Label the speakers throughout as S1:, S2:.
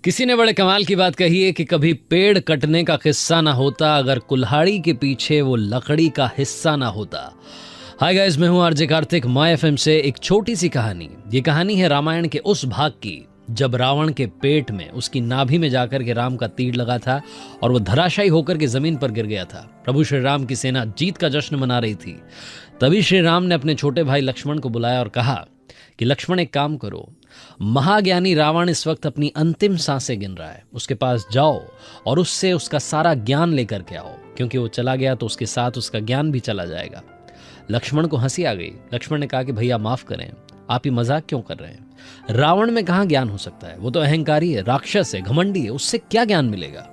S1: किसी ने बड़े कमाल की बात कही है कि कभी पेड़ कटने का किस्सा ना होता अगर कुल्हाड़ी के पीछे वो लकड़ी का हिस्सा ना होता। हाय गाइस, मैं हूं आरजे कार्तिक, माय एफएम से एक छोटी सी कहानी। ये कहानी है रामायण के उस भाग की जब रावण के पेट में, उसकी नाभि में जाकर के राम का तीर लगा था और वो धराशायी होकर के जमीन पर गिर गया था। प्रभु श्री राम की सेना जीत का जश्न मना रही थी। तभी श्री राम ने अपने छोटे भाई लक्ष्मण को बुलाया और कहा कि लक्ष्मण, एक काम करो, महाज्ञानी रावण इस वक्त अपनी अंतिम सांसें गिन रहा है, उसके पास जाओ और उससे उसका सारा ज्ञान लेकर के आओ, क्योंकि वो चला गया तो उसके साथ उसका ज्ञान भी चला जाएगा। लक्ष्मण को हंसी आ गई। लक्ष्मण ने कहा कि भैया माफ करें, आप ही मजाक क्यों कर रहे हैं? रावण में कहां ज्ञान हो सकता है? वो तो अहंकारी है, राक्षस है, घमंडी है, उससे क्या ज्ञान मिलेगा?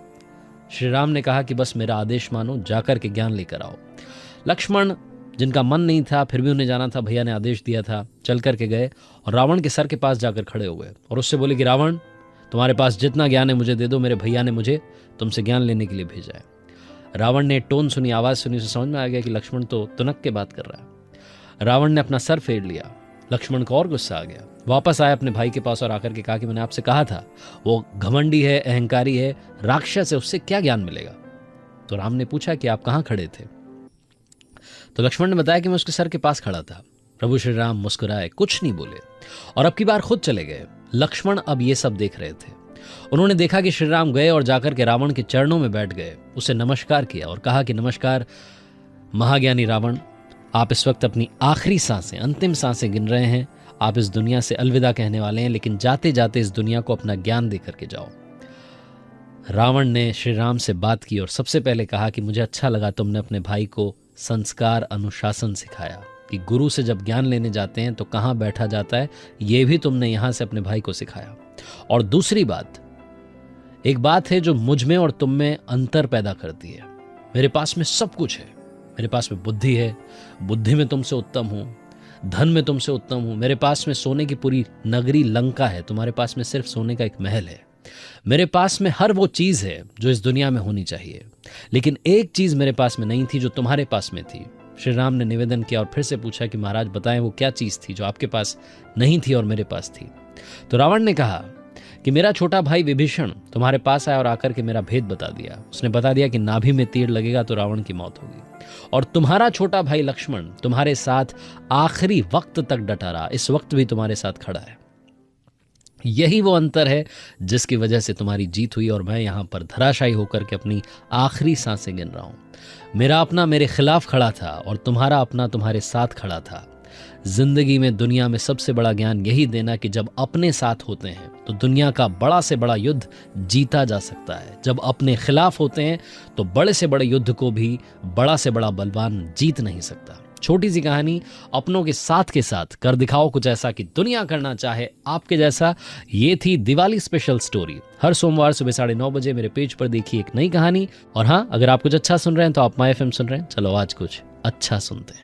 S1: श्री राम ने कहा कि बस मेरा आदेश मानो, जाकर के ज्ञान लेकर आओ। लक्ष्मण, जिनका मन नहीं था फिर भी उन्हें जाना था, भैया ने आदेश दिया था, चल करके गए और रावण के सर के पास जाकर खड़े हो गए और उससे बोले कि रावण, तुम्हारे पास जितना ज्ञान है मुझे दे दो, मेरे भैया ने मुझे तुमसे ज्ञान लेने के लिए भेजा है। रावण ने टोन सुनी, आवाज सुनी, उसे समझ में आ गया कि लक्ष्मण तो तुनक के बात कर रहा है। रावण ने अपना सर फेर लिया। लक्ष्मण को और गुस्सा आ गया। वापस आया अपने भाई के पास और आकर के कहा कि मैंने आपसे कहा था, वो घमंडी है, अहंकारी है, राक्षस है, उससे क्या ज्ञान मिलेगा? तो राम ने पूछा कि आप कहां खड़े थे? तो लक्ष्मण ने बताया कि मैं उसके सर के पास खड़ा था। प्रभु श्री राम मुस्कुराए, कुछ नहीं बोले और अब की बार खुद चले गए। लक्ष्मण अब ये सब देख रहे थे। उन्होंने देखा कि श्री राम गए और जाकर के रावण के चरणों में बैठ गए, उसे नमस्कार किया और कहा कि नमस्कार महाज्ञानी रावण, आप इस वक्त अपनी आखिरी सांसें, अंतिम सांसें गिन रहे हैं। आप इस दुनिया से अलविदा कहने वाले हैं, लेकिन जाते जाते इस दुनिया को अपना ज्ञान दे करके जाओ। रावण ने श्री राम से बात की और सबसे पहले कहा कि मुझे अच्छा लगा तुमने अपने भाई को संस्कार, अनुशासन सिखाया कि गुरु से जब ज्ञान लेने जाते हैं तो कहाँ बैठा जाता है, ये भी तुमने यहां से अपने भाई को सिखाया। और दूसरी बात, एक बात है जो मुझ में और तुम में अंतर पैदा करती है। मेरे पास में सब कुछ है, मेरे पास में बुद्धि है, बुद्धि में तुमसे उत्तम हूं, धन में तुमसे उत्तम हूं, मेरे पास में सोने की पूरी नगरी लंका है, तुम्हारे पास में सिर्फ सोने का एक महल है। मेरे पास में हर वो चीज है जो इस दुनिया में होनी चाहिए, लेकिन एक चीज मेरे पास में नहीं थी जो तुम्हारे पास में थी। श्री राम ने निवेदन किया और फिर से पूछा कि महाराज बताएं वो क्या चीज थी जो आपके पास नहीं थी और मेरे पास थी? तो रावण ने कहा कि मेरा छोटा भाई विभीषण तुम्हारे पास आया और आकर के मेरा भेद बता दिया। उसने बता दिया कि नाभि में तीर लगेगा तो रावण की मौत होगी, और तुम्हारा छोटा भाई लक्ष्मण तुम्हारे साथ आखिरी वक्त तक डटा रहा, इस वक्त भी तुम्हारे साथ खड़ा है। यही वो अंतर है जिसकी वजह से तुम्हारी जीत हुई और मैं यहां पर धराशायी होकर के अपनी आखिरी सांसें गिन रहा हूं। मेरा अपना मेरे खिलाफ खड़ा था और तुम्हारा अपना तुम्हारे साथ खड़ा था। जिंदगी में, दुनिया में सबसे बड़ा ज्ञान यही देना कि जब अपने साथ होते हैं तो दुनिया का बड़ा से बड़ा युद्ध जीता जा सकता है। जब अपने खिलाफ होते हैं तो बड़े से बड़े युद्ध को भी बड़ा से बड़ा बलवान जीत नहीं सकता। छोटी सी कहानी, अपनों के साथ कर दिखाओ कुछ ऐसा कि दुनिया करना चाहे आपके जैसा। ये थी दिवाली स्पेशल स्टोरी। हर सोमवार सुबह 9:30 बजे मेरे पेज पर देखिए एक नई कहानी। और हाँ, अगर आप कुछ अच्छा सुन रहे हैं तो आप माय एफएम सुन रहे हैं। चलो आज कुछ अच्छा सुनते हैं।